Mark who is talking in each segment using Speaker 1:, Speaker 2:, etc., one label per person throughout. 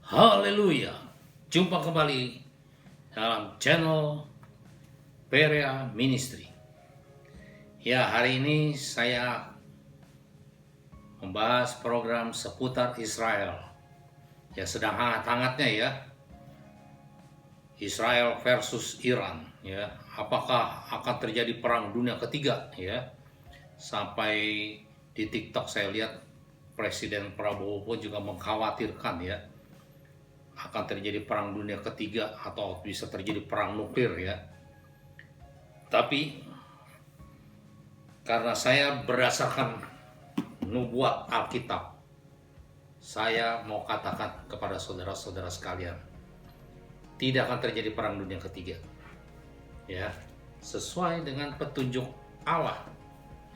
Speaker 1: Haleluya. Jumpa kembali dalam channel Perea Ministry. Ya, hari ini saya membahas program seputar Israel. Ya, sedang hangat-hangatnya ya. Israel versus Iran ya. Apakah akan terjadi perang dunia ketiga ya? Sampai di TikTok saya lihat Presiden Prabowo pun juga mengkhawatirkan ya akan terjadi perang dunia ketiga atau bisa terjadi perang nuklir ya. Tapi karena saya berdasarkan nubuat Alkitab, saya mau katakan kepada saudara-saudara sekalian, tidak akan terjadi perang dunia ketiga. Ya, sesuai dengan petunjuk Allah.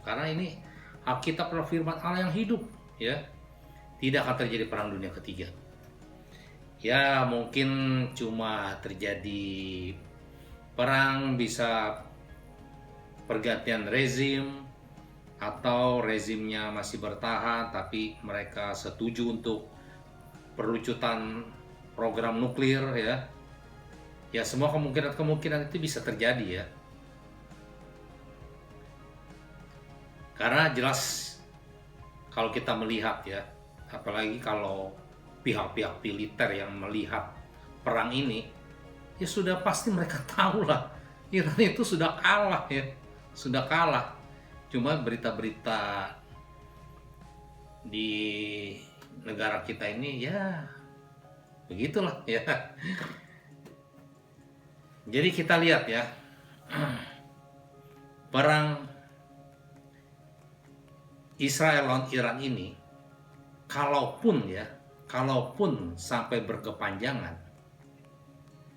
Speaker 1: Karena ini Alkitab adalah firman Allah yang hidup, ya. Tidak akan terjadi perang dunia ketiga. Ya, mungkin cuma terjadi perang, bisa pergantian rezim atau rezimnya masih bertahan tapi mereka setuju untuk perlucutan program nuklir ya. Ya, semua kemungkinan itu bisa terjadi ya. Karena jelas kalau kita melihat ya, apalagi kalau pihak-pihak militer yang melihat perang ini, ya sudah pasti mereka tahu lah Iran itu sudah kalah ya, sudah kalah. Cuma berita-berita di negara kita ini ya begitulah ya. Jadi kita lihat ya, perang Israel lawan Iran ini, kalaupun sampai berkepanjangan,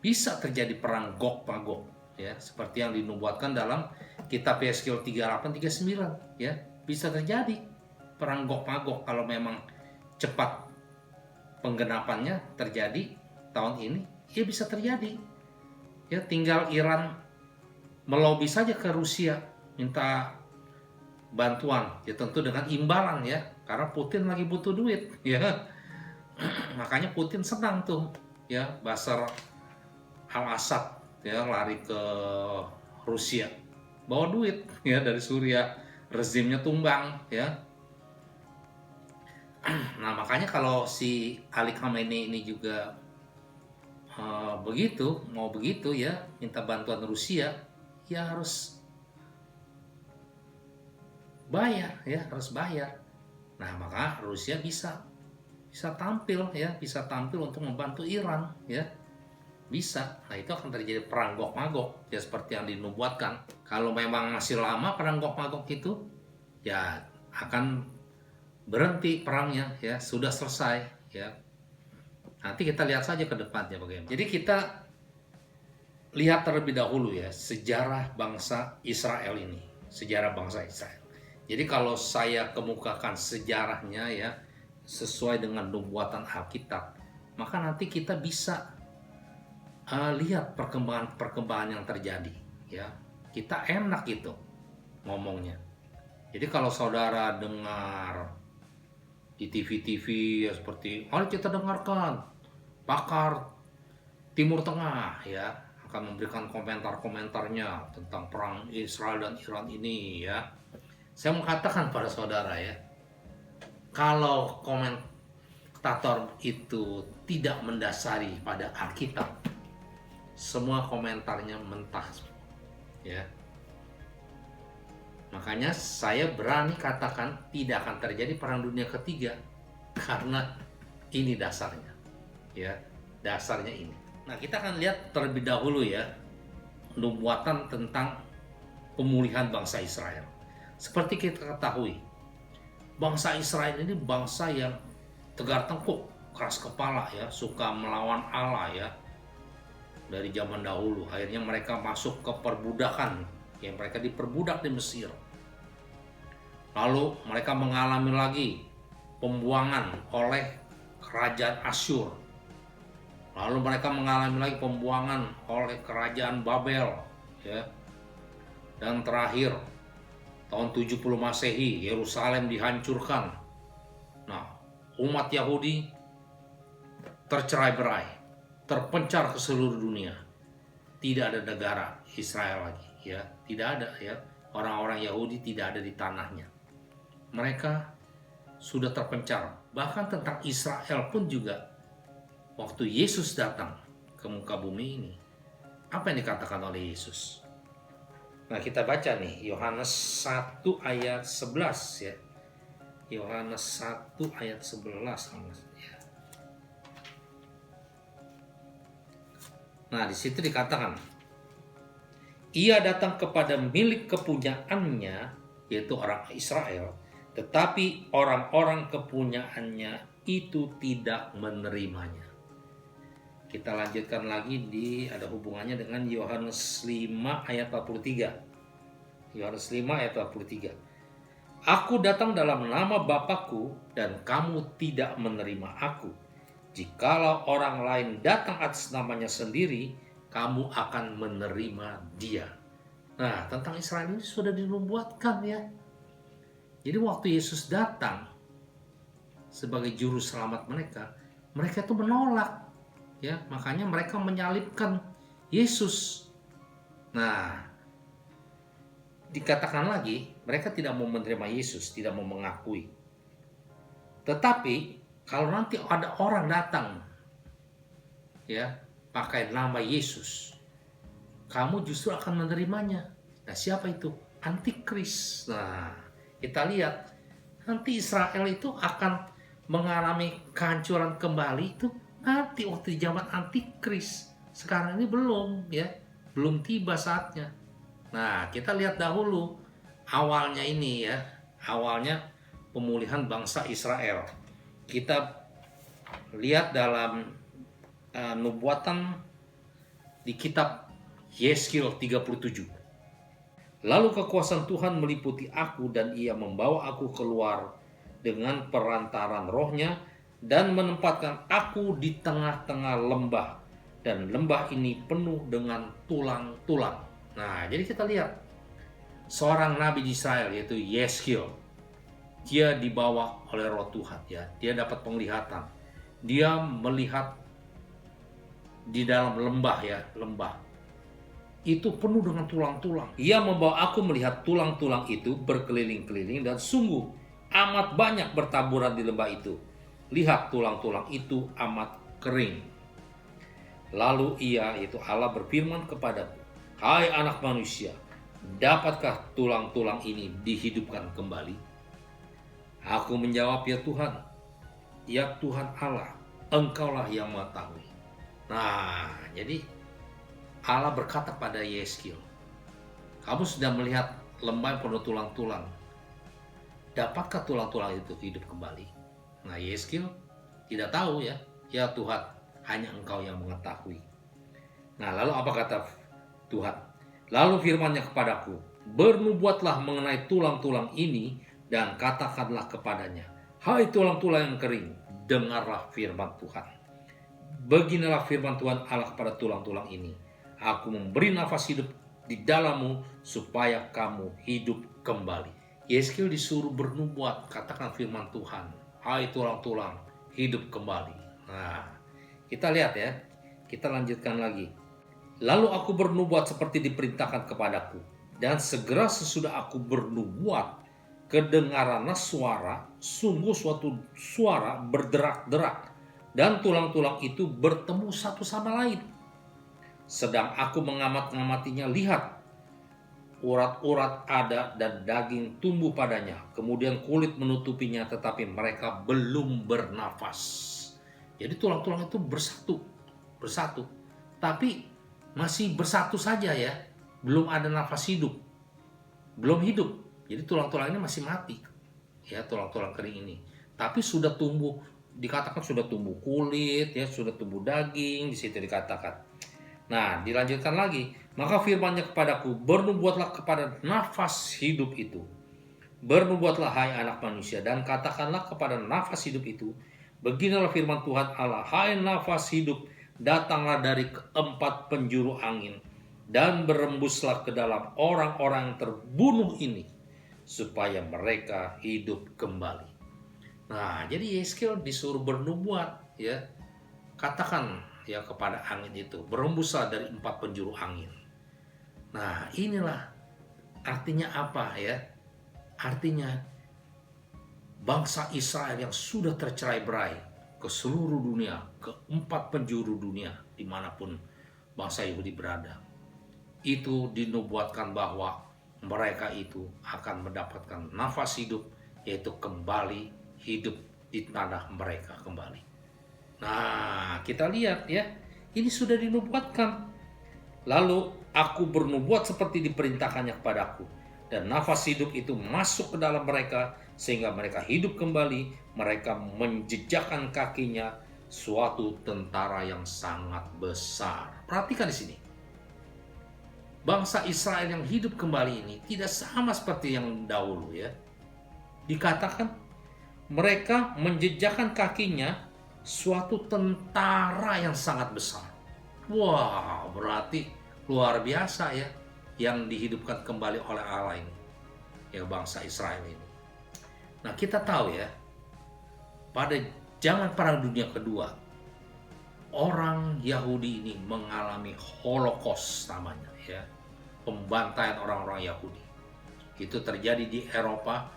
Speaker 1: bisa terjadi perang Gog Magog ya, seperti yang dinubuatkan dalam kitab Yeskiel 38-39 ya. Bisa terjadi perang Gog Magog kalau memang cepat penggenapannya terjadi tahun ini, ya bisa terjadi. Ya, tinggal Iran melobi saja ke Rusia minta bantuan, ya tentu dengan imbalan ya, karena Putin lagi butuh duit ya. Makanya Putin senang tuh ya, Bashar al-Assad ya lari ke Rusia bawa duit ya dari Suriah, rezimnya tumbang ya. Nah, makanya kalau si Ali Khamenei ini juga mau begitu ya, minta bantuan Rusia, ya harus bayar ya, harus bayar. Nah, maka Rusia bisa tampil ya, bisa tampil untuk membantu Iran ya. Bisa. Nah, itu akan terjadi perang Gog Magog ya, seperti yang dinubuatkan. Kalau memang masih lama perang Gog Magog itu, ya akan berhenti perangnya ya, sudah selesai ya. Nanti kita lihat saja ke depannya bagaimana. Jadi kita lihat terlebih dahulu ya sejarah bangsa Israel ini, sejarah bangsa Israel. Jadi kalau saya kemukakan sejarahnya ya sesuai dengan nubuatan Alkitab, maka nanti kita bisa lihat perkembangan yang terjadi ya. Kita enak itu ngomongnya. Jadi kalau saudara dengar di TV-TV ya, seperti mari kita dengarkan pakar Timur Tengah ya akan memberikan komentar-komentarnya tentang perang Israel dan Iran ini ya. Saya mengatakan pada saudara ya, kalau komentator itu tidak mendasari pada Alkitab, semua komentarnya mentah ya. Makanya saya berani katakan tidak akan terjadi perang dunia ketiga, karena ini dasarnya ya, dasarnya ini. Nah, kita akan lihat terlebih dahulu ya nubuatan tentang pemulihan bangsa Israel. Seperti kita ketahui, bangsa Israel ini bangsa yang tegar tengkuk, keras kepala ya, suka melawan Allah ya. Dari zaman dahulu, akhirnya mereka masuk ke perbudakan ya, mereka diperbudak di Mesir. Lalu mereka mengalami lagi pembuangan oleh kerajaan Asyur. Lalu mereka mengalami lagi pembuangan oleh kerajaan Babel ya. Dan terakhir tahun 70 Masehi Yerusalem dihancurkan. Nah, umat Yahudi tercerai-berai, terpencar ke seluruh dunia. Tidak ada negara Israel lagi, ya, tidak ada, ya. Orang-orang Yahudi tidak ada di tanahnya. Mereka sudah terpencar. Bahkan tentang Israel pun juga, waktu Yesus datang ke muka bumi ini, apa yang dikatakan oleh Yesus? Nah, kita baca nih Yohanes 1 ayat 11 ya. Yohanes 1 ayat 11 ya. Nah, di situ dikatakan, ia datang kepada milik kepunyaannya, yaitu orang Israel, tetapi orang-orang kepunyaannya itu tidak menerimanya. Kita lanjutkan lagi, ada hubungannya dengan Yohanes 5 ayat 43. Yohanes 5 ayat 43. Aku datang dalam nama Bapakku dan kamu tidak menerima aku. Jikalau orang lain datang atas namanya sendiri, kamu akan menerima dia. Nah, tentang Israel ini sudah dinubuatkan ya. Jadi waktu Yesus datang sebagai juru selamat mereka itu menolak. Ya, makanya mereka menyalibkan Yesus. Nah, dikatakan lagi, mereka tidak mau menerima Yesus, tidak mau mengakui. Tetapi kalau nanti ada orang datang, ya, pakai nama Yesus, kamu justru akan menerimanya. Nah, siapa itu? Antikris. Nah, kita lihat nanti Israel itu akan mengalami kehancuran kembali itu nanti waktu di zaman Antikris. Sekarang ini belum, ya, belum tiba saatnya. Nah, kita lihat dahulu awalnya ini ya, awalnya pemulihan bangsa Israel. Kita lihat dalam nubuatan di kitab Yeskil 37. Lalu kekuasaan Tuhan meliputi aku dan ia membawa aku keluar dengan perantaran rohnya dan menempatkan aku di tengah-tengah lembah. Dan lembah ini penuh dengan tulang-tulang. Nah, jadi kita lihat seorang nabi di Israel yaitu Yeskil. Dia dibawa oleh Roh Tuhan ya. Dia dapat penglihatan. Dia melihat di dalam lembah ya, lembah. Itu penuh dengan tulang-tulang. Ia membawa aku melihat tulang-tulang itu berkeliling-keliling dan sungguh amat banyak bertaburan di lembah itu. Lihat tulang-tulang itu amat kering. Lalu ia, yaitu Allah, berfirman kepadaku, hai anak manusia, dapatkah tulang-tulang ini dihidupkan kembali? Aku menjawab, ya Tuhan, ya Tuhan Allah, Engkaulah yang mengetahui. Nah, jadi Allah berkata pada Yeskil, kamu sudah melihat lembah yang penuh tulang-tulang. Dapatkah tulang-tulang itu hidup kembali? Nah, Yeskil tidak tahu ya. Ya Tuhan, hanya Engkau yang mengetahui. Nah, lalu apa kata Tuhan? Lalu firman-Nya kepadaku, bernubuatlah mengenai tulang-tulang ini dan katakanlah kepadanya, hai tulang-tulang yang kering, dengarlah firman Tuhan. Beginilah firman Tuhan Allah kepada tulang-tulang ini. Aku memberi nafas hidup di dalammu supaya kamu hidup kembali. Yeskil disuruh bernubuat, katakan firman Tuhan. Hai tulang-tulang, hidup kembali. Nah, kita lihat ya. Kita lanjutkan lagi. Lalu aku bernubuat seperti diperintahkan kepadaku. Dan segera sesudah aku bernubuat, kedengaranlah suara, sungguh suatu suara berderak-derak. Dan tulang-tulang itu bertemu satu sama lain. Sedang aku mengamat-ngamatinya, lihat, urat-urat ada dan daging tumbuh padanya. Kemudian kulit menutupinya, tetapi mereka belum bernafas. Jadi tulang-tulang itu bersatu. Tapi masih bersatu saja ya. Belum ada nafas hidup. Belum hidup. Jadi tulang-tulang ini masih mati. Ya, tulang-tulang kering ini. Tapi sudah tumbuh, dikatakan sudah tumbuh kulit, ya, sudah tumbuh daging, di situ dikatakan. Nah, dilanjutkan lagi. Maka firman-Nya kepadaku, bernubuatlah kepada nafas hidup itu. Bernubuatlah hai anak manusia, dan katakanlah kepada nafas hidup itu, beginilah firman Tuhan Allah, hai nafas hidup, datanglah dari keempat penjuru angin, dan berembuslah ke dalam orang-orang yang terbunuh ini, supaya mereka hidup kembali. Nah, jadi Yeskil disuruh bernubuat ya. katakan ya kepada angin itu, berembuslah dari 4 penjuru angin. Nah, inilah artinya apa ya? Artinya bangsa Israel yang sudah tercerai-berai ke seluruh dunia, ke 4 penjuru dunia, dimanapun bangsa Yahudi berada, itu dinubuatkan bahwa mereka itu akan mendapatkan nafas hidup, yaitu kembali hidup di tanah mereka kembali. Nah, kita lihat ya, ini sudah dinubuatkan. Lalu aku bernubuat seperti diperintahkannya kepadaku, dan nafas hidup itu masuk ke dalam mereka, sehingga mereka hidup kembali. Mereka menjejakkan kakinya suatu tentara yang sangat besar. Perhatikan di sini. Bangsa Israel yang hidup kembali ini tidak sama seperti yang dahulu ya. Dikatakan mereka menjejakkan kakinya suatu tentara yang sangat besar. Wah, berarti luar biasa ya yang dihidupkan kembali oleh Allah ini, ya bangsa Israel ini. Nah, kita tahu ya, pada zaman Perang Dunia Kedua, orang Yahudi ini mengalami Holocaust namanya ya, pembantaian orang-orang Yahudi. Itu terjadi di Eropa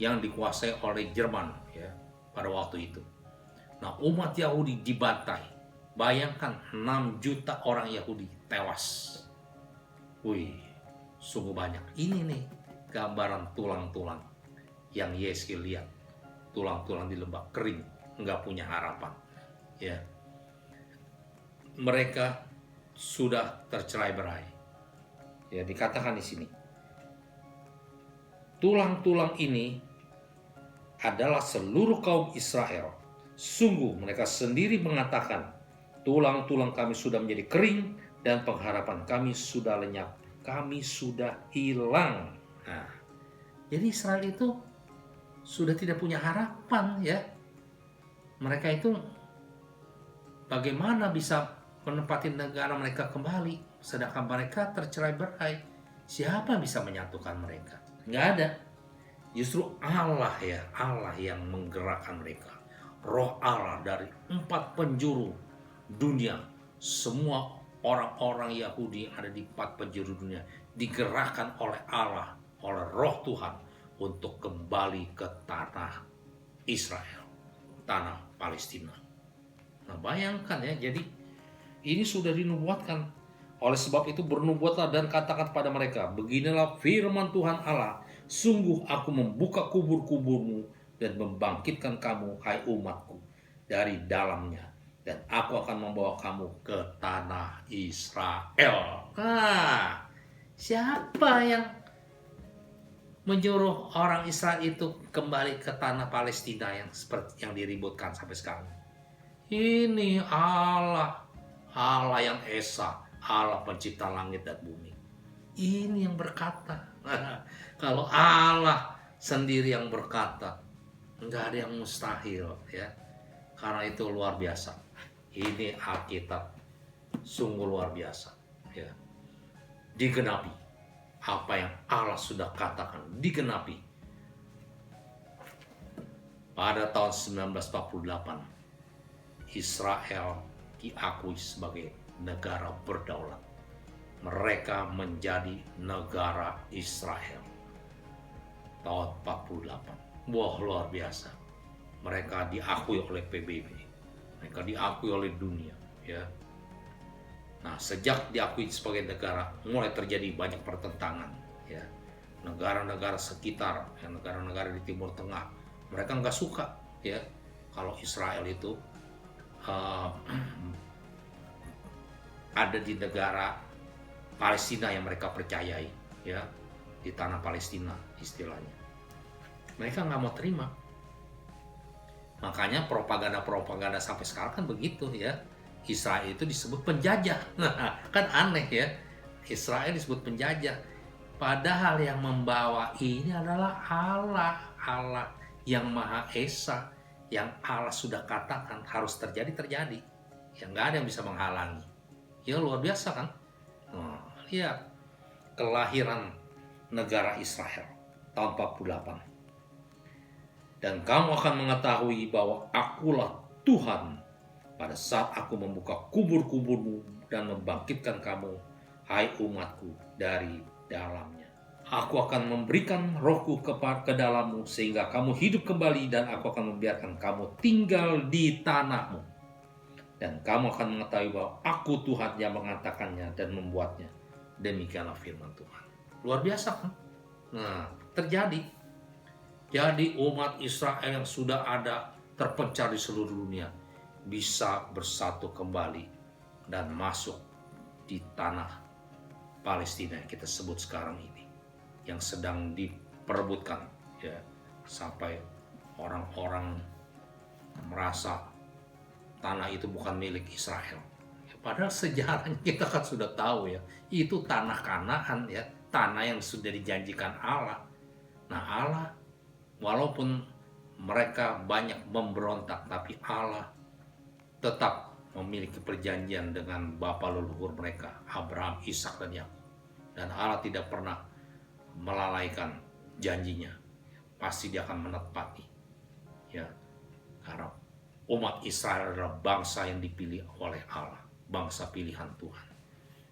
Speaker 1: yang dikuasai oleh Jerman ya pada waktu itu. Nah, umat Yahudi dibantai. Bayangkan 6 juta orang Yahudi tewas. Wih, sungguh banyak. Ini nih gambaran tulang-tulang yang Yeskiel lihat. Tulang-tulang di lembah kering, nggak punya harapan. Ya, mereka sudah tercerai-berai. Ya, dikatakan di sini. Tulang-tulang ini adalah seluruh kaum Israel. Sungguh mereka sendiri mengatakan, tulang-tulang kami sudah menjadi kering dan pengharapan kami sudah lenyap. Kami sudah hilang. Nah, jadi Israel itu sudah tidak punya harapan ya. Mereka itu bagaimana bisa menempati negara mereka kembali, sedangkan mereka tercerai-berai. Siapa yang bisa menyatukan mereka? Nggak ada. Justru Allah ya, Allah yang menggerakkan mereka. Roh Allah dari 4 penjuru dunia, semua orang-orang Yahudi yang ada di 4 penjuru dunia digerakkan oleh Allah, oleh Roh Tuhan untuk kembali ke tanah Israel, tanah Palestina. Nah, bayangkan ya, jadi ini sudah dinubuatkan. Oleh sebab itu bernubuatlah dan katakan kepada mereka, beginilah firman Tuhan Allah, sungguh aku membuka kubur-kuburmu dan membangkitkan kamu, hai umatku, dari dalamnya. Dan aku akan membawa kamu ke tanah Israel. Nah, siapa yang menyuruh orang Israel itu kembali ke tanah Palestina yang seperti yang diributkan sampai sekarang? Ini Allah, Allah yang esa, Allah pencipta langit dan bumi. Ini yang berkata. Kalau Allah sendiri yang berkata, nggak ada yang mustahil ya. Karena itu luar biasa. Ini Alkitab sungguh luar biasa ya. Digenapi apa yang Allah sudah katakan, digenapi. Pada tahun 1948 Israel diakui sebagai negara berdaulat. Mereka menjadi negara Israel tahun 48. Wah, luar biasa. Mereka diakui oleh PBB. Mereka diakui oleh dunia, ya. Nah, sejak diakui sebagai negara, mulai terjadi banyak pertentangan, ya. Negara-negara sekitar, ya, negara-negara di Timur Tengah, mereka nggak suka, ya, kalau Israel itu ada di negara Palestina yang mereka percayai, ya, di tanah Palestina istilahnya. Mereka nggak mau terima. Makanya propaganda sampai sekarang kan begitu ya. Israel itu disebut penjajah. Kan aneh ya. Israel disebut penjajah. Padahal yang membawa ini adalah Allah. Allah yang Maha Esa. Yang Allah sudah katakan harus terjadi. Ya nggak ada yang bisa menghalangi. Ya luar biasa kan. Nah, lihat kelahiran negara Israel tahun 48. Dan kamu akan mengetahui bahwa akulah Tuhan pada saat aku membuka kubur-kuburmu dan membangkitkan kamu, hai umatku, dari dalamnya. Aku akan memberikan rohku ke dalammu sehingga kamu hidup kembali, dan aku akan membiarkan kamu tinggal di tanahmu. Dan kamu akan mengetahui bahwa aku Tuhan yang mengatakannya dan membuatnya. Demikianlah firman Tuhan. Luar biasa kan? Nah, terjadi. Jadi umat Israel yang sudah ada terpencar di seluruh dunia bisa bersatu kembali dan masuk di tanah Palestina yang kita sebut sekarang ini, yang sedang diperebutkan, ya, sampai orang-orang merasa tanah itu bukan milik Israel. Ya, padahal sejarahnya kita kan sudah tahu, ya, itu tanah Kanaan, ya, tanah yang sudah dijanjikan Allah. Nah, Allah walaupun mereka banyak memberontak, tapi Allah tetap memiliki perjanjian dengan bapa leluhur mereka, Abraham, Ishak, dan Yakub. Dan Allah tidak pernah melalaikan janjinya. Pasti dia akan menepati. Ya, karena umat Israel adalah bangsa yang dipilih oleh Allah, bangsa pilihan Tuhan.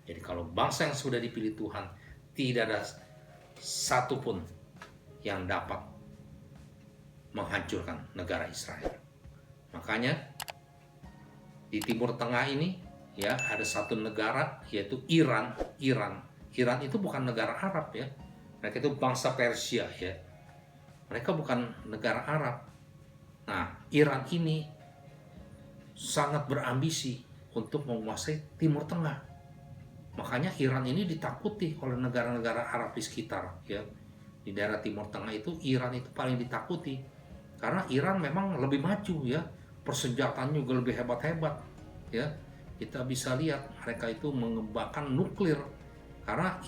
Speaker 1: Jadi kalau bangsa yang sudah dipilih Tuhan, tidak ada satupun yang dapat menghancurkan negara Israel. Makanya di Timur Tengah ini, ya, ada satu negara yaitu Iran. Iran itu bukan negara Arab, ya. Mereka itu bangsa Persia, ya. Mereka bukan negara Arab. Nah, Iran ini sangat berambisi untuk menguasai Timur Tengah. Makanya Iran ini ditakuti oleh negara-negara Arab di sekitar, ya. Di daerah Timur Tengah itu Iran itu paling ditakuti. Karena Iran memang lebih maju, ya. Persenjataan juga lebih hebat-hebat, ya. Kita bisa lihat mereka itu mengembangkan nuklir. Karena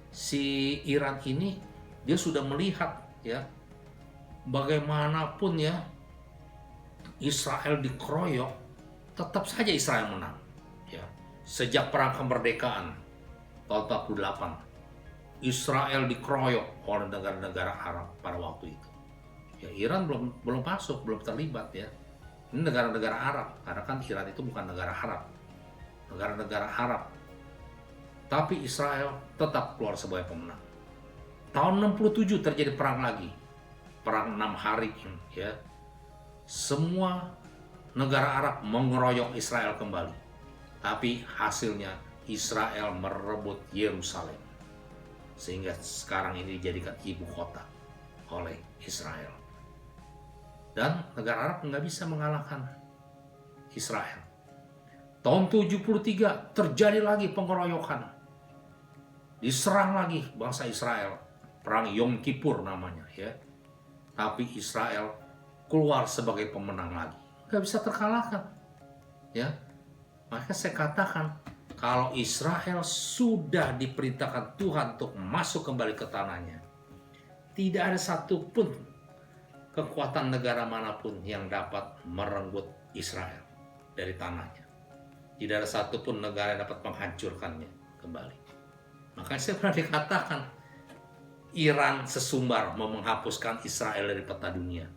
Speaker 1: si Iran ini dia sudah melihat, ya, bagaimanapun, ya, Israel dikeroyok, tetap saja Israel menang, ya. Sejak perang kemerdekaan tahun 48, Israel dikeroyok oleh negara-negara Arab pada waktu itu. Ya, Iran belum masuk, belum terlibat, ya. Ini negara-negara Arab, karena kan Iran itu bukan negara Arab, negara-negara Arab. Tapi Israel tetap keluar sebagai pemenang. Tahun 67 terjadi perang lagi, perang 6 hari, ya. Semua negara Arab mengeroyok Israel kembali, tapi hasilnya Israel merebut Yerusalem, sehingga sekarang ini dijadikan ibu kota oleh Israel. Dan negara Arab nggak bisa mengalahkan Israel. Tahun 73 terjadi lagi pengeroyokan. Diserang lagi bangsa Israel. Perang Yom Kippur namanya, ya. Tapi Israel keluar sebagai pemenang lagi. Nggak bisa terkalahkan, ya. Maka saya katakan, kalau Israel sudah diperintahkan Tuhan untuk masuk kembali ke tanahnya, tidak ada satupun kekuatan negara manapun yang dapat merenggut Israel dari tanahnya. Tidak ada satupun negara yang dapat menghancurkannya kembali. Makanya saya pernah dikatakan, Iran sesumbar mau menghapuskan Israel dari peta dunia.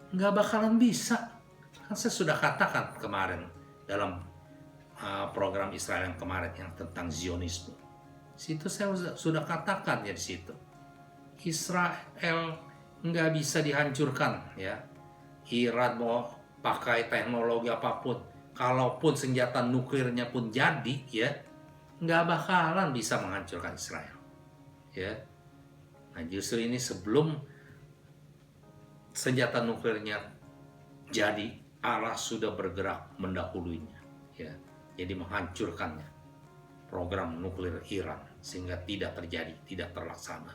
Speaker 1: Nggak bakalan bisa. Kan saya sudah katakan kemarin dalam program Israel yang kemarin yang tentang Zionisme. Situ saya sudah katakan, ya, di situ. Israel nggak bisa dihancurkan, ya. Iran mau pakai teknologi apapun, kalaupun senjata nuklirnya pun jadi, ya, nggak bakalan bisa menghancurkan Israel, ya. Nah, justru ini sebelum senjata nuklirnya jadi, Allah sudah bergerak mendahulunya, ya. Jadi menghancurkannya, program nuklir Iran, sehingga tidak terjadi, tidak terlaksana.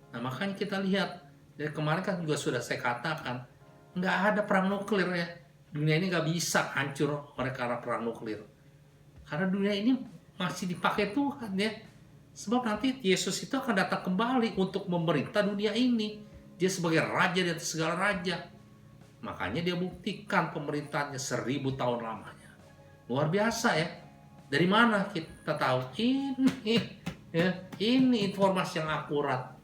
Speaker 1: Nah, makanya kita lihat, dari kemarin kan juga sudah saya katakan, nggak ada perang nuklir, ya. Dunia ini nggak bisa hancur oleh karena perang nuklir. Karena dunia ini masih dipakai Tuhan, ya. Sebab nanti Yesus itu akan datang kembali untuk memerintah dunia ini. Dia sebagai raja di atas segala raja. Makanya dia buktikan pemerintahannya 1000 tahun lamanya. Luar biasa, ya. Dari mana kita tahu? Ini, ya, ini informasi yang akurat,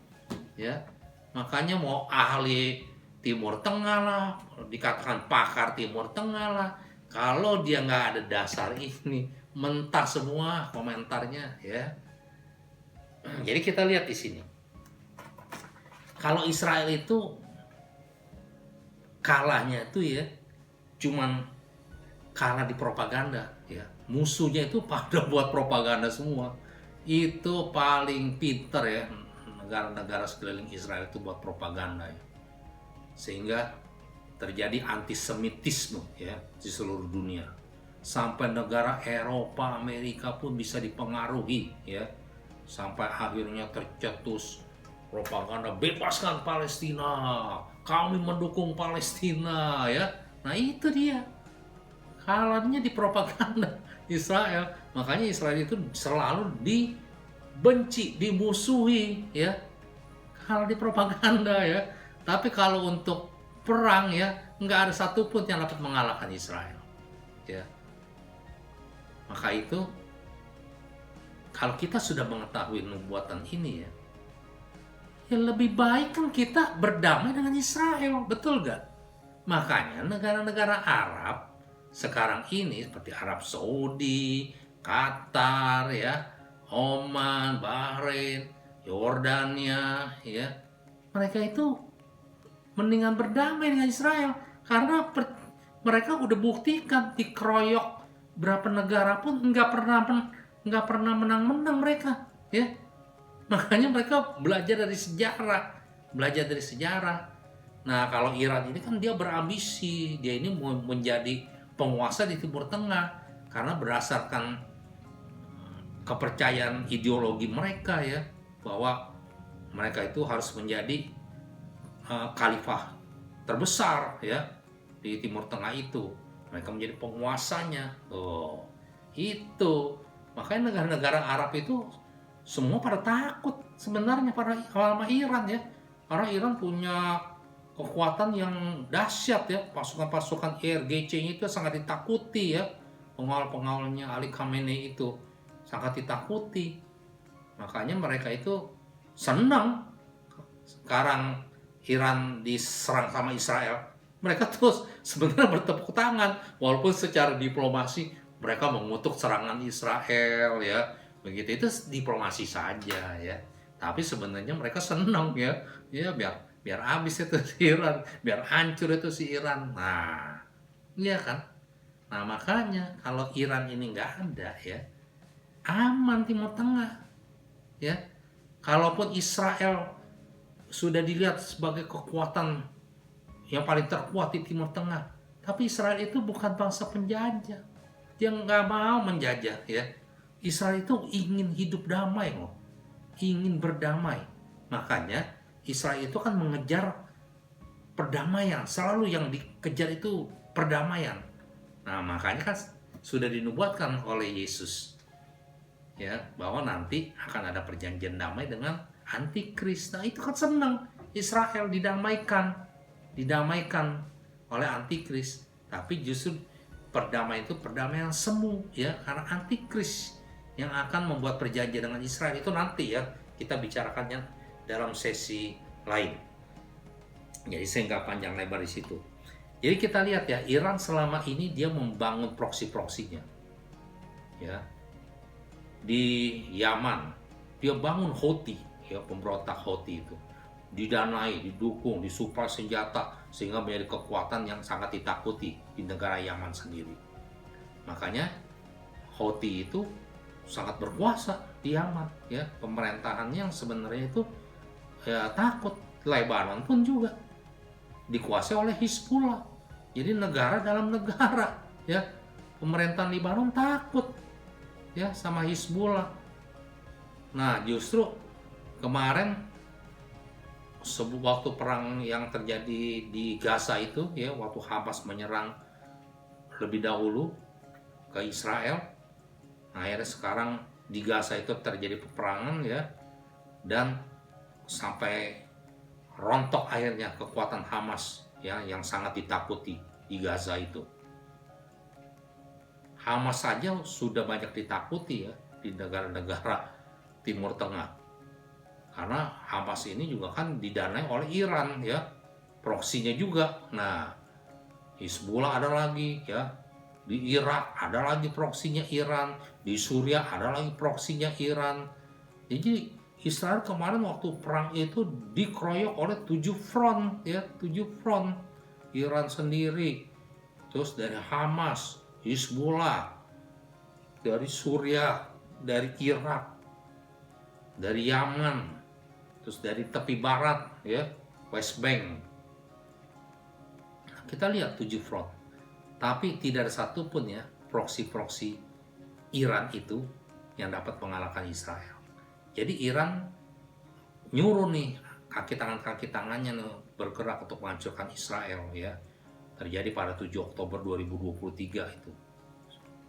Speaker 1: ya. Makanya mau ahli Timur Tengah lah, dikatakan pakar Timur Tengah lah, Kalau dia nggak ada dasar ini, mentah semua komentarnya ya. Jadi kita lihat di sini. Kalau Israel itu kalahnya itu ya cuman kalah di propaganda ya. Musuhnya itu pada buat propaganda semua. Itu paling pinter ya negara-negara sekeliling Israel itu buat propaganda ya. Sehingga terjadi antisemitisme ya di seluruh dunia. Sampai negara Eropa, Amerika pun bisa dipengaruhi ya. Sampai akhirnya tercetus propaganda bebaskan Palestina, kami mendukung Palestina ya. Nah itu dia kalahnya di propaganda Israel. Makanya Israel itu selalu dibenci, dimusuhi ya. Kalah di propaganda ya. Tapi kalau untuk perang ya nggak ada satupun yang dapat mengalahkan Israel ya. Maka itu kalau kita sudah mengetahui nubuatan ini ya lebih baik kan kita berdamai dengan Israel, betul gak? Makanya negara-negara Arab sekarang ini seperti Arab Saudi, Qatar ya, Oman, Bahrain, Yordania ya, mereka itu mendingan berdamai dengan Israel karena mereka udah buktikan dikeroyok berapa negara pun nggak pernah menang-menang mereka ya. Makanya mereka belajar dari sejarah. Nah kalau Iran ini kan dia berambisi, dia ini mau menjadi penguasa di Timur Tengah karena berdasarkan kepercayaan ideologi mereka ya, bahwa mereka itu harus menjadi khalifah terbesar ya di Timur Tengah itu. Mereka menjadi penguasanya. Oh, itu. Makanya negara-negara Arab itu semua pada takut sebenarnya sama Iran ya. Karena Iran punya kekuatan yang dahsyat ya. Pasukan-pasukan IRGC-nya itu sangat ditakuti ya. Pengawal-pengawalnya Ali Khamenei itu sangat ditakuti. Makanya mereka itu senang sekarang Iran diserang sama Israel. Mereka terus sebenarnya bertepuk tangan. Walaupun secara diplomasi mereka mengutuk serangan Israel ya. Begitu itu diplomasi saja ya. Tapi sebenarnya mereka senang ya. Ya biar habis itu si Iran, biar hancur itu si Iran. Nah, iya kan? Nah, makanya kalau Iran ini nggak ada ya, aman Timur Tengah ya. Kalaupun Israel sudah dilihat sebagai kekuatan yang paling terkuat di Timur Tengah, tapi Israel itu bukan bangsa penjajah. Dia nggak mau menjajah ya. Israel itu ingin hidup damai loh, ingin berdamai. Makanya Israel itu kan mengejar perdamaian, selalu yang dikejar itu perdamaian. Nah makanya kan sudah dinubuatkan oleh Yesus ya, bahwa nanti akan ada perjanjian damai dengan antikris. Nah itu kan senang Israel didamaikan oleh antikris. Tapi justru perdamaian itu perdamaian semu ya, karena antikris yang akan membuat perjanjian dengan Israel itu nanti ya kita bicarakannya dalam sesi lain. Jadi saya nggak panjang lebar di situ. Jadi kita lihat ya, Iran selama ini dia membangun proksi-proksinya ya. Di Yaman dia bangun Houthi ya, pemberontak Houthi itu didanai, didukung, disuplai senjata sehingga menjadi kekuatan yang sangat ditakuti di negara Yaman sendiri. Makanya Houthi itu sangat berkuasa di Yaman ya, pemerintahannya yang sebenarnya itu ya takut. Lebanon pun juga dikuasai oleh Hizbullah. Jadi negara dalam negara ya, pemerintahan Lebanon takut ya sama Hizbullah. Nah justru kemarin waktu perang yang terjadi di Gaza itu ya, waktu Hamas menyerang lebih dahulu ke Israel, nah, akhirnya sekarang di Gaza itu terjadi peperangan ya, dan sampai rontok akhirnya kekuatan Hamas ya, yang sangat ditakuti di Gaza itu. Hamas saja sudah banyak ditakuti ya di negara-negara Timur Tengah. Karena Hamas ini juga kan didanai oleh Iran ya, proksinya juga. Nah, Hizbullah ada lagi ya, Di Irak ada lagi proksinya Iran, di Suriah ada lagi proksinya Iran. Jadi Israel kemarin waktu perang itu dikeroyok oleh 7 front, ya, 7 front. Iran sendiri, terus dari Hamas, Hizbullah, dari Suriah, dari Irak, dari Yaman, terus dari tepi barat, ya, West Bank. Kita lihat 7 front, tapi tidak ada satupun ya proksi-proksi Iran itu yang dapat mengalahkan Israel. Jadi Iran nyuruh nih kaki tangannya nih bergerak untuk menghancurkan Israel, ya. Terjadi pada 7 Oktober 2023 itu.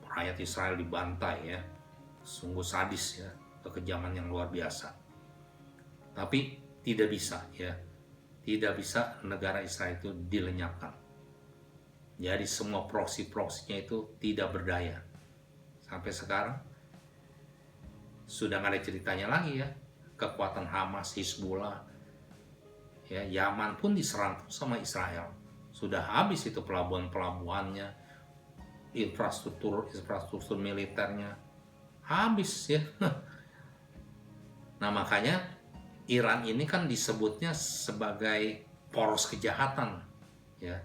Speaker 1: Rakyat Israel dibantai, ya. Sungguh sadis, ya, kekejaman yang luar biasa. Tapi tidak bisa, ya. Tidak bisa negara Israel itu dilenyapkan. Jadi semua proksi-proksinya itu tidak berdaya. Sampai sekarang sudah nggak ada ceritanya lagi, ya. Kekuatan Hamas, Hizbullah, ya, Yaman pun diserang sama Israel. Sudah habis itu pelabuhan-pelabuhannya, infrastruktur militernya habis, ya. Nah, makanya Iran ini kan disebutnya sebagai poros kejahatan, ya.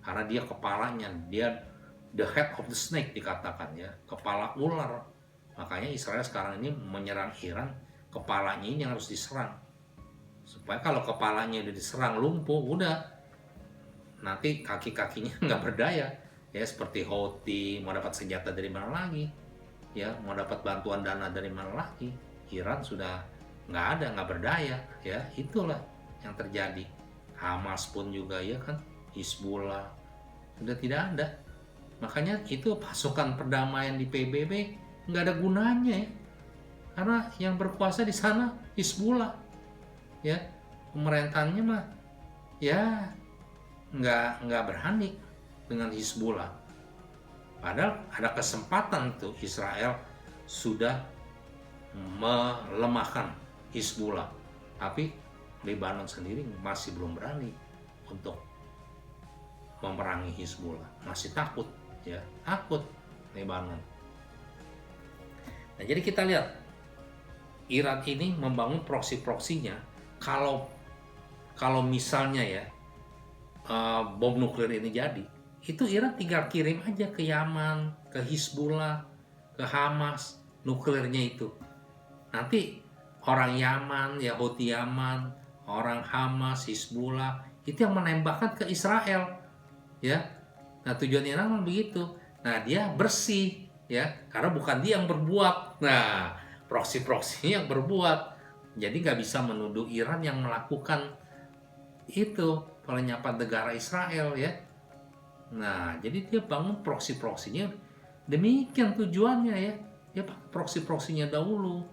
Speaker 1: Karena dia kepalanya, dia the head of the snake dikatakan, ya, kepala ular. Makanya Israel sekarang ini menyerang Iran, kepalanya ini yang harus diserang. Supaya kalau kepalanya udah diserang lumpuh, udah nanti kaki-kakinya nggak berdaya, ya, seperti Houthi mau dapat senjata dari mana lagi, ya, mau dapat bantuan dana dari mana lagi. Iran sudah nggak berdaya, ya. Itulah yang terjadi. Hamas pun juga, ya kan, Hizbullah sudah tidak ada. Makanya itu pasukan perdamaian di PBB nggak ada gunanya, ya, karena yang berkuasa di sana Hizbullah, ya. Pemerintahannya mah, ya, nggak berani dengan Hizbullah. Padahal ada kesempatan tuh Israel sudah melemahkan Hizbullah, tapi Lebanon sendiri masih belum berani untuk memerangi Hizbullah, masih takut, ya, takut Lebanon. Nah, jadi kita lihat Iran ini membangun proksi-proksinya. Kalau misalnya, ya, bom nuklir ini jadi, itu Iran tinggal kirim aja ke Yaman, ke Hizbullah, ke Hamas, nuklirnya itu. Nanti orang Yaman, ya, Houthi Yaman, orang Hamas, Hizbullah, itu yang menembakkan ke Israel, ya. Nah, tujuan Iran begitu. Nah, dia bersih, ya, karena bukan dia yang berbuat. Nah, proksi-proksinya yang berbuat. Jadi nggak bisa menuduh Iran yang melakukan itu pelenyapan negara Israel, ya. Nah, jadi dia bangun proksi-proksinya demikian tujuannya, ya. Dia pakai proksi-proksinya dahulu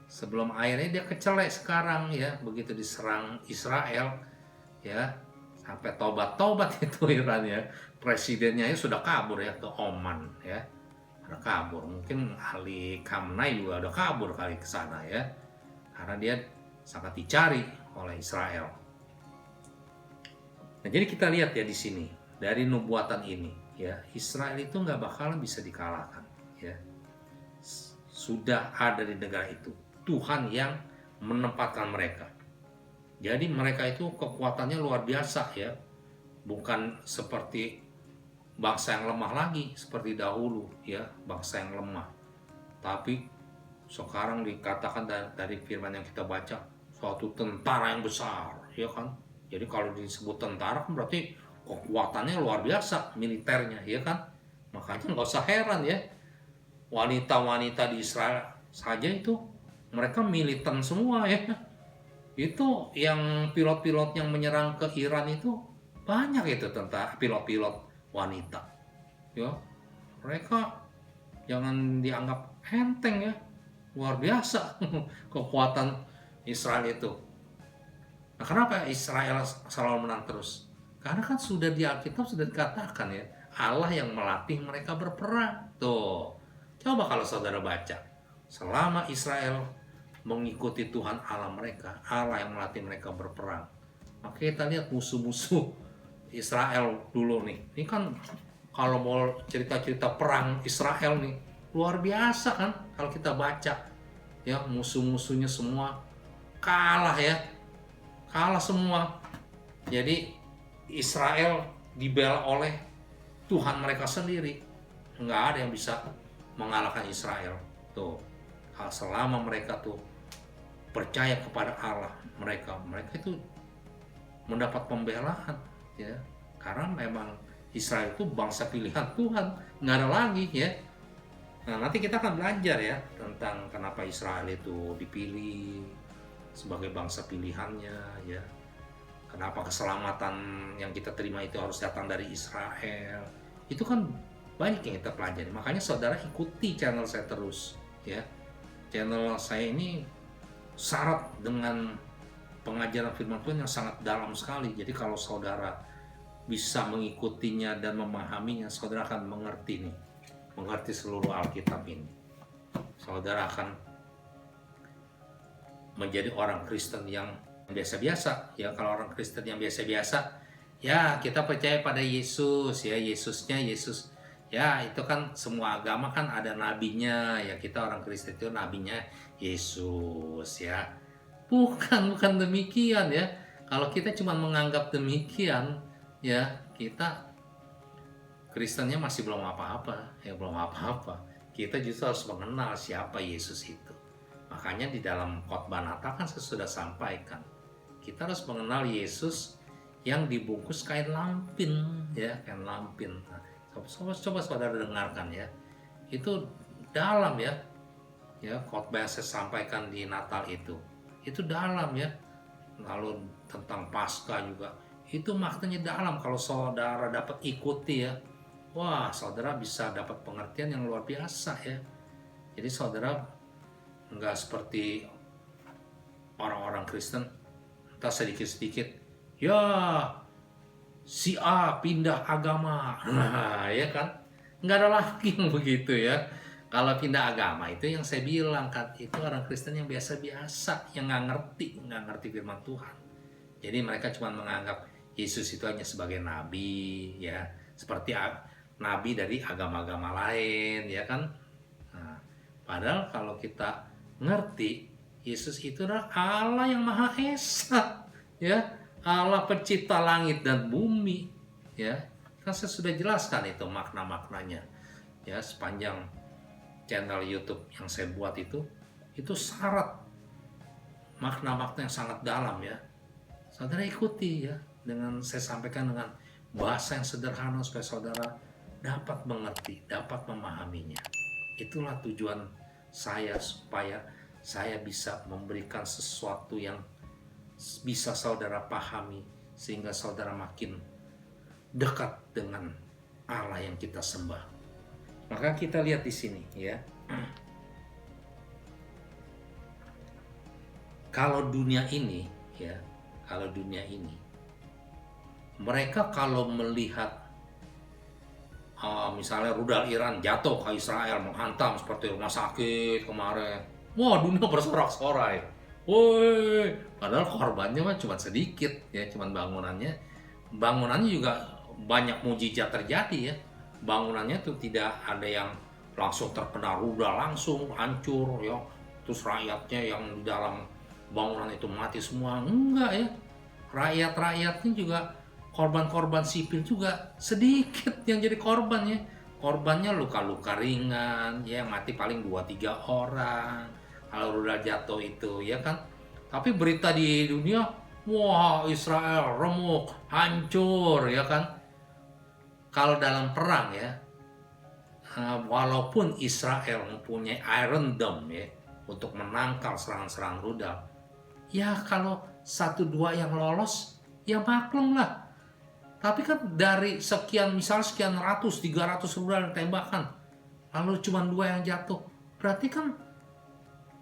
Speaker 1: sebelum akhirnya dia kecelek sekarang, ya, begitu diserang Israel, ya, sampai tobat itu Iran, ya. Presidennya sudah kabur, ya, ke Oman, ya. Udah kabur. Mungkin Ali Khamenei juga udah kabur kali ke sana, ya. Karena dia sangat dicari oleh Israel. Nah, jadi kita lihat, ya, di sini dari nubuatan ini, ya, Israel itu nggak bakalan bisa dikalahkan, ya. Sudah ada di negara itu Tuhan yang menempatkan mereka. Jadi mereka itu kekuatannya luar biasa, ya. Bukan seperti bangsa yang lemah lagi seperti dahulu, ya, bangsa yang lemah. Tapi sekarang dikatakan dari firman yang kita baca, suatu tentara yang besar, ya kan. Jadi kalau disebut tentara kan berarti kekuatannya luar biasa militernya, ya kan. Makanya nggak usah heran, ya, wanita-wanita di Israel saja itu mereka militan semua, ya. Itu yang pilot-pilot yang menyerang ke Iran itu banyak itu tentara pilot-pilot wanita, ya. Mereka jangan dianggap enteng, ya, luar biasa kekuatan Israel itu. Nah, kenapa Israel selalu menang terus? Karena kan sudah di Alkitab sudah dikatakan, ya, Allah yang melatih mereka berperang. Tuh, coba kalau saudara baca, selama Israel mengikuti Tuhan Allah mereka, Allah yang melatih mereka berperang. Maka kita lihat musuh-musuh Israel dulu nih, ini kan kalau mau cerita-cerita perang Israel nih, luar biasa kan kalau kita baca. Ya, musuh-musuhnya semua kalah ya, kalah semua. Jadi Israel dibela oleh Tuhan mereka sendiri. Nggak ada yang bisa mengalahkan Israel. Tuh, selama mereka tuh percaya kepada Allah, mereka itu mendapat pembelaan ya, karena memang Israel itu bangsa pilihan Tuhan, nggak ada lagi ya. Nah, nanti kita akan belajar ya tentang kenapa Israel itu dipilih sebagai bangsa pilihannya ya. Kenapa keselamatan yang kita terima itu harus datang dari Israel. Itu kan banyak yang kita pelajari. Makanya saudara ikuti channel saya terus ya. Channel saya ini syarat dengan pengajaran firman Tuhan yang sangat dalam sekali. Jadi kalau saudara bisa mengikutinya dan memahaminya, saudara akan mengerti nih. Mengerti seluruh Alkitab ini. Saudara akan menjadi orang Kristen yang biasa-biasa. Ya, kalau orang Kristen yang biasa-biasa, ya kita percaya pada Yesus, ya Yesusnya Yesus. Ya, itu kan semua agama kan ada nabinya, ya kita orang Kristen itu nabinya Yesus ya. Bukan demikian ya. Kalau kita cuma menganggap demikian, ya kita Kristennya masih belum apa-apa, ya belum apa-apa. Kita justru harus mengenal siapa Yesus itu. Makanya di dalam khotbah Natal kan saya sudah sampaikan, kita harus mengenal Yesus yang dibungkus kain lampin, ya kain lampin. Nah, coba saudara dengarkan ya, itu dalam ya, khotbah yang saya sampaikan di Natal itu dalam ya. Lalu tentang Paskah juga, itu maknanya dalam. Kalau saudara dapat ikuti ya, wah saudara bisa dapat pengertian yang luar biasa ya. Jadi saudara nggak seperti orang-orang Kristen, entah sedikit-sedikit, ya si A pindah agama, nah ya kan, nggak ada lagi yang begitu ya. Kalau pindah agama itu yang saya bilang kan, itu orang Kristen yang biasa-biasa, yang nggak ngerti firman Tuhan. Jadi mereka cuma menganggap Yesus itu hanya sebagai nabi ya, seperti nabi dari agama-agama lain ya kan. Nah, padahal kalau kita ngerti, Yesus itu adalah Allah yang Maha Esa ya, Allah pencipta langit dan bumi ya. Kan saya sudah jelaskan itu makna-maknanya ya sepanjang channel YouTube yang saya buat itu syarat makna-makna yang sangat dalam ya. Saudara ikuti ya, dengan saya sampaikan dengan bahasa yang sederhana supaya saudara dapat mengerti, dapat memahaminya. Itulah tujuan saya, supaya saya bisa memberikan sesuatu yang bisa saudara pahami sehingga saudara makin dekat dengan Allah yang kita sembah. Maka kita lihat di sini ya. Kalau dunia ini ya, mereka kalau melihat misalnya rudal Iran jatuh ke Israel menghantam seperti rumah sakit kemarin, wah dunia bersorak-sorai. Woi, padahal korbannya mah cuma sedikit ya, cuma bangunannya juga banyak mujizat terjadi ya. Bangunannya tuh tidak ada yang langsung terkena rudal langsung hancur ya, terus rakyatnya yang di dalam bangunan itu mati semua, enggak ya. Rakyatnya juga, korban-korban sipil juga sedikit yang jadi korban ya. Korbannya luka-luka ringan ya, mati paling 2-3 orang kalau rudal jatuh itu ya kan. Tapi berita di dunia, wah Israel remuk, hancur ya kan. Kalau dalam perang ya, walaupun Israel mempunyai Iron Dome ya untuk menangkal serangan-serangan rudal, ya kalau 1-2 yang lolos ya maklum lah. Tapi kan dari sekian ratus, 300 rudal yang tembakan, lalu cuma 2 yang jatuh, berarti kan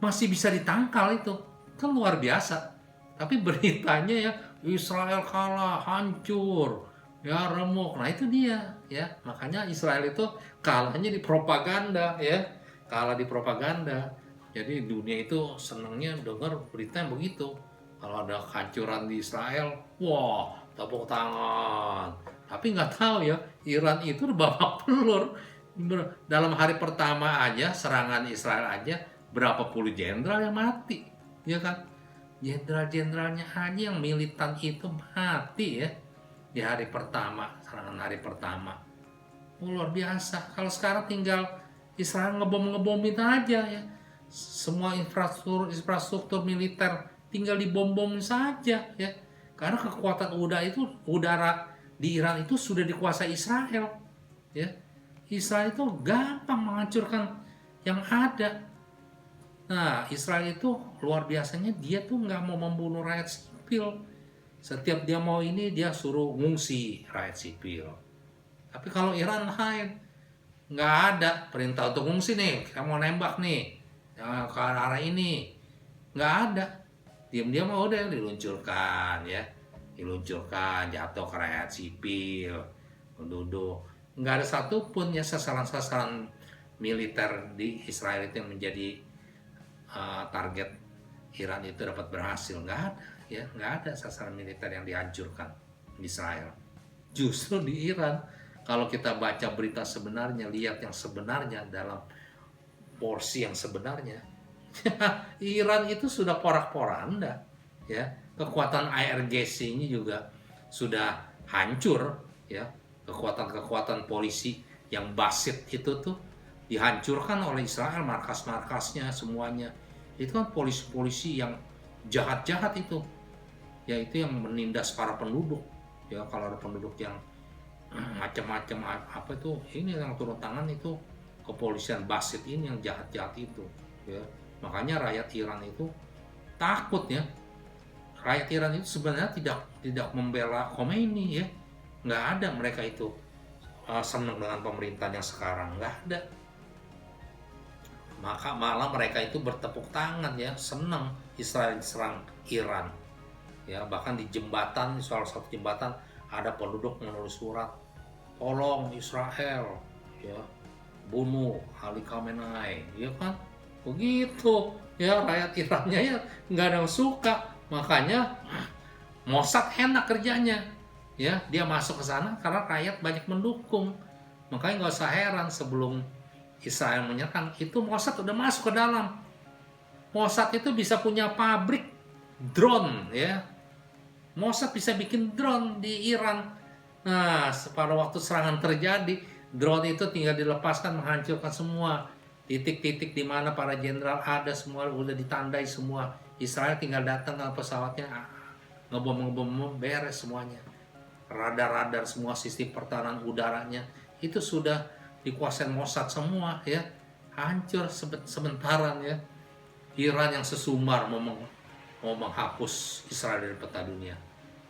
Speaker 1: masih bisa ditangkal, itu kan luar biasa. Tapi beritanya ya Israel kalah, hancur ya, remuk. Nah itu dia ya, makanya Israel itu kalahnya di propaganda ya, kalah di propaganda. Jadi dunia itu senangnya dengar berita yang begitu. Kalau ada kehancuran di Israel, wah tepuk tangan, Tapi nggak tahu ya, Iran itu babak belur. Dalam hari pertama aja, serangan Israel aja, berapa puluh jenderal yang mati. Ya kan? Jenderal-jenderalnya aja yang militan itu mati ya. Di hari pertama, serangan hari pertama. Luar biasa. Kalau sekarang tinggal Israel ngebomin aja ya. Semua infrastruktur militer tinggal dibom-bom saja ya. Karena kekuatan udara di Iran itu sudah dikuasai Israel ya. Israel itu gampang menghancurkan yang ada. Nah, Israel itu luar biasanya, dia tuh nggak mau membunuh rakyat sipil. Setiap dia mau ini, dia suruh ngungsi rakyat sipil. Tapi kalau Iran lain, nggak ada perintah untuk ngungsi nih, kamu mau nembak nih, ya, ke arah ini, nggak ada. Diam-diam udah diluncurkan ya, diluncurkan jatuh ke rakyat sipil, penduduk. Nggak ada satupun ya sasaran-sasaran militer di Israel itu yang menjadi target Iran itu dapat berhasil. Nggak ada ya, nggak ada sasaran militer yang dihancurkan Israel. Justru di Iran, kalau kita baca berita sebenarnya, lihat yang sebenarnya dalam porsi yang sebenarnya, Iran itu sudah porak-poranda ya. Kekuatan IRGC-nya juga sudah hancur ya. Kekuatan polisi yang Basit itu tuh dihancurkan oleh Israel, markas-markasnya semuanya. Itu kan polisi-polisi yang jahat-jahat itu. Ya itu yang menindas para penduduk. Ya kalau ada penduduk yang macam-macam apa itu, ini yang turun tangan itu kepolisian Basit ini yang jahat-jahat itu ya. Makanya rakyat Iran itu takut ya. Rakyat Iran itu sebenarnya tidak membela Khomeini ya. Nggak ada mereka itu senang dengan pemerintahan yang sekarang, nggak ada. Maka malah mereka itu bertepuk tangan ya, senang Israel diserang Iran ya. Bahkan di jembatan, salah satu jembatan, ada penduduk menulis surat, tolong Israel ya, bunuh Ali Khamenei ya kan, begitu ya. Rakyat Irannya ya nggak ada yang suka. Makanya Mossad enak kerjanya ya, dia masuk ke sana karena rakyat banyak mendukung. Makanya nggak usah heran sebelum Israel menyerang itu Mossad udah masuk ke dalam. Mossad itu bisa punya pabrik drone ya. Mossad bisa bikin drone di Iran. Nah, pada waktu serangan terjadi, drone itu tinggal dilepaskan menghancurkan semua titik-titik di mana para jenderal ada, semua udah ditandai semua. Israel tinggal datang ke pesawatnya, ngebom beres semuanya. Radar-radar semua, sistem pertahanan udaranya itu sudah dikuasai Mossad semua ya. Hancur sementara ya. Iran yang sesumbar mau menghapus Israel dari peta dunia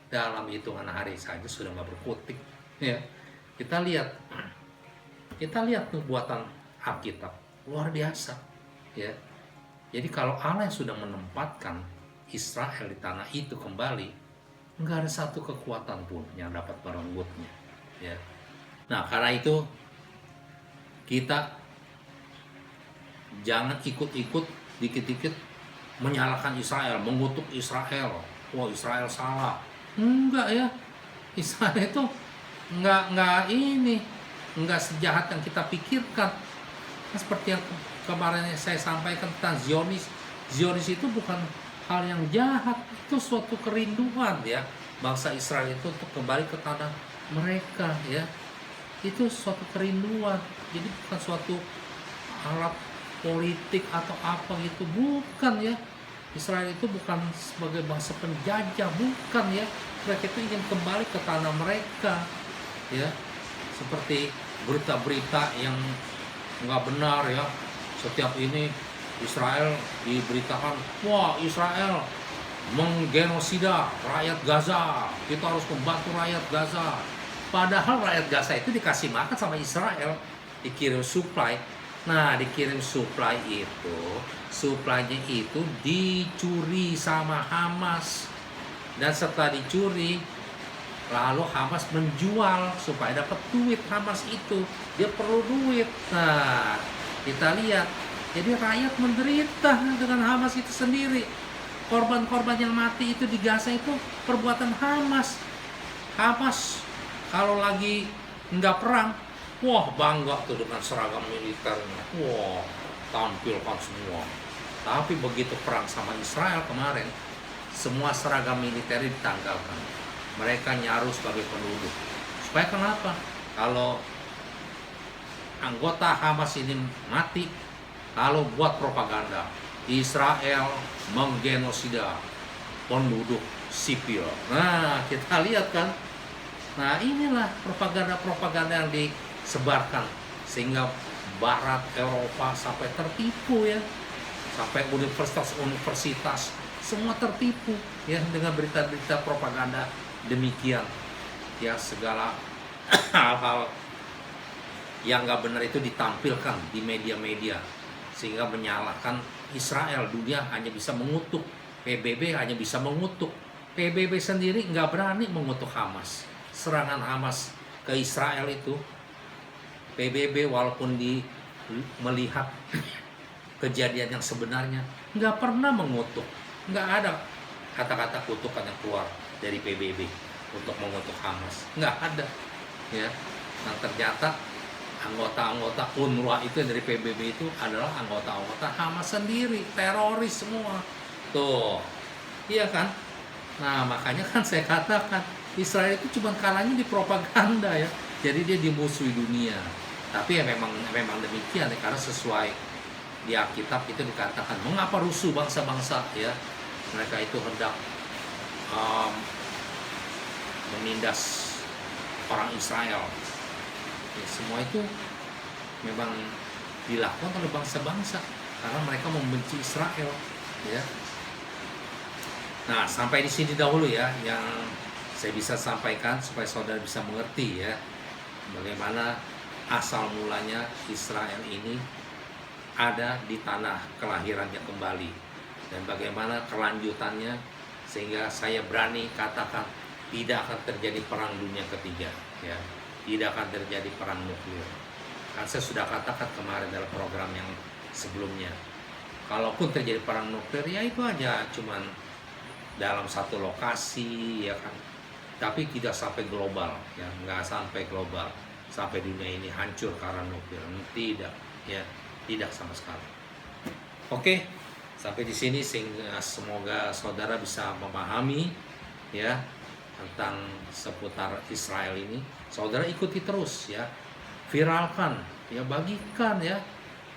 Speaker 1: dalam hitungan hari saja sudah nggak berkutik ya. Kita lihat buatan Alkitab luar biasa ya. Jadi kalau Allah yang sudah menempatkan Israel di tanah itu kembali, nggak ada satu kekuatan pun yang dapat merenggutnya ya. Nah karena itu kita jangan ikut-ikut dikit-dikit menyalahkan Israel, mengutuk Israel. Wah Israel salah. Enggak ya. Israel itu enggak sejahat yang kita pikirkan. Seperti yang kemarin saya sampaikan tentang Zionis. Zionis itu bukan hal yang jahat, itu suatu kerinduan ya bangsa Israel itu untuk kembali ke tanah mereka ya. Itu suatu kerinduan. Jadi bukan suatu alat politik atau apa gitu, bukan ya. Israel itu bukan sebagai bangsa penjajah, bukan ya. Mereka itu ingin kembali ke tanah mereka ya. Seperti berita-berita yang nggak benar ya. Setiap ini Israel diberitakan, wah Israel menggenosida rakyat Gaza, kita harus membantu rakyat Gaza. Padahal rakyat Gaza itu dikasih makan sama Israel, dikirim supply. Nah, dikirim supply itu, supply-nya itu dicuri sama Hamas. Dan setelah dicuri, lalu Hamas menjual supaya dapat duit. Hamas itu, dia perlu duit. Nah, kita lihat. Jadi rakyat menderita dengan Hamas itu sendiri. Korban-korban yang mati itu di Gaza itu perbuatan Hamas. Hamas Kalau lagi nggak perang, wah bangga tuh dengan seragam militernya. Wah, tampilkan semua. Tapi begitu perang sama Israel kemarin, semua seragam militer ditanggalkan. Mereka nyaru sebagai penduduk. Supaya kenapa? Kalau anggota Hamas ini mati, kalau buat propaganda, Israel menggenosida penduduk sipil. Nah, kita lihat kan. Nah, inilah propaganda-propaganda yang disebarkan sehingga Barat Eropa sampai tertipu ya, sampai universitas-universitas semua tertipu ya dengan berita-berita propaganda demikian ya. Segala hal-hal yang nggak benar itu ditampilkan di media-media sehingga menyalahkan Israel. Dunia hanya bisa mengutuk, PBB hanya bisa mengutuk. PBB sendiri nggak berani mengutuk Hamas. Serangan Hamas ke Israel itu, PBB walaupun melihat kejadian yang sebenarnya, nggak pernah mengutuk. Nggak ada kata-kata kutukan yang keluar dari PBB untuk mengutuk Hamas. Nggak ada. Ya. Nah, ternyata anggota-anggota UNRWA itu dari PBB itu adalah anggota-anggota Hamas sendiri, teroris semua. Tuh, iya kan? Nah, makanya kan saya katakan Israel itu cuma kalahnya di propaganda ya. Jadi dia dimusuhi dunia. Tapi ya memang demikian ya, karena sesuai di Alkitab itu dikatakan, mengapa rusuh bangsa-bangsa ya? Mereka itu hendak menindas orang Israel. Ya, semua itu memang dilakukan oleh bangsa-bangsa karena mereka membenci Israel ya. Nah, sampai di sini dahulu ya yang saya bisa sampaikan supaya saudara bisa mengerti ya bagaimana asal mulanya Israel ini ada di tanah kelahirannya kembali dan bagaimana kelanjutannya sehingga saya berani katakan tidak akan terjadi perang dunia ketiga ya, tidak akan terjadi perang nuklir. Kan saya sudah katakan kemarin dalam program yang sebelumnya, kalaupun terjadi perang nuklir ya itu aja cuman dalam satu lokasi ya kan, tapi tidak sampai global ya, nggak sampai global sampai dunia ini hancur karena nuklir, tidak ya, tidak sama sekali. Oke, sampai di sini sehingga semoga saudara bisa memahami ya tentang seputar Israel ini. Saudara ikuti terus ya, viralkan ya, bagikan ya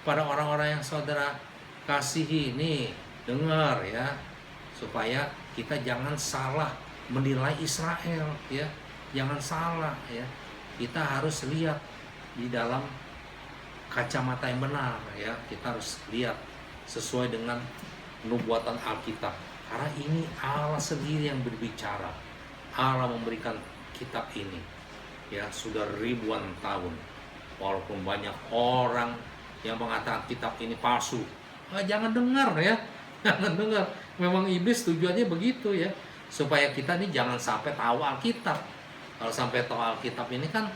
Speaker 1: pada orang-orang yang saudara kasihi ini, dengar ya, supaya kita jangan salah menilai Israel ya, jangan salah ya, kita harus lihat di dalam kacamata yang benar ya, kita harus lihat sesuai dengan nubuatan Alkitab karena ini Allah sendiri yang berbicara. Allah memberikan kitab ini ya sudah ribuan tahun, walaupun banyak orang yang mengatakan kitab ini palsu, jangan dengar ya, jangan dengar. Memang iblis tujuannya begitu ya, supaya kita ini jangan sampai tahu Alkitab. Kalau sampai tahu Alkitab ini kan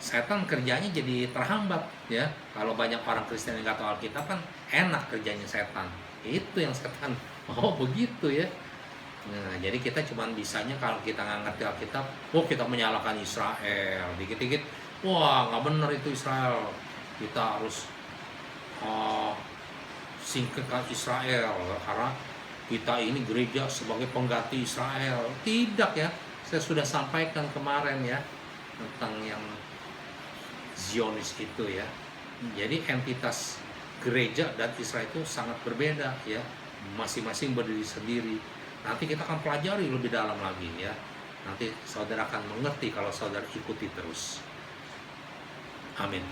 Speaker 1: setan kerjanya jadi terhambat ya. Kalau banyak orang Kristen yang nggak tahu Alkitab kan enak kerjanya setan. Itu yang setan mau begitu ya. Nah, jadi kita cuman bisanya kalau kita nggak ngerti Alkitab, kita menyalahkan Israel, dikit-dikit, wah nggak benar itu Israel, kita harus singkirkan Israel karena kita ini gereja sebagai pengganti Israel. Tidak ya, saya sudah sampaikan kemarin ya tentang yang Zionis itu ya. Jadi entitas gereja dan Israel itu sangat berbeda ya, masing-masing berdiri sendiri. Nanti kita akan pelajari lebih dalam lagi ya. Nanti saudara akan mengerti kalau saudara ikuti terus. Amin.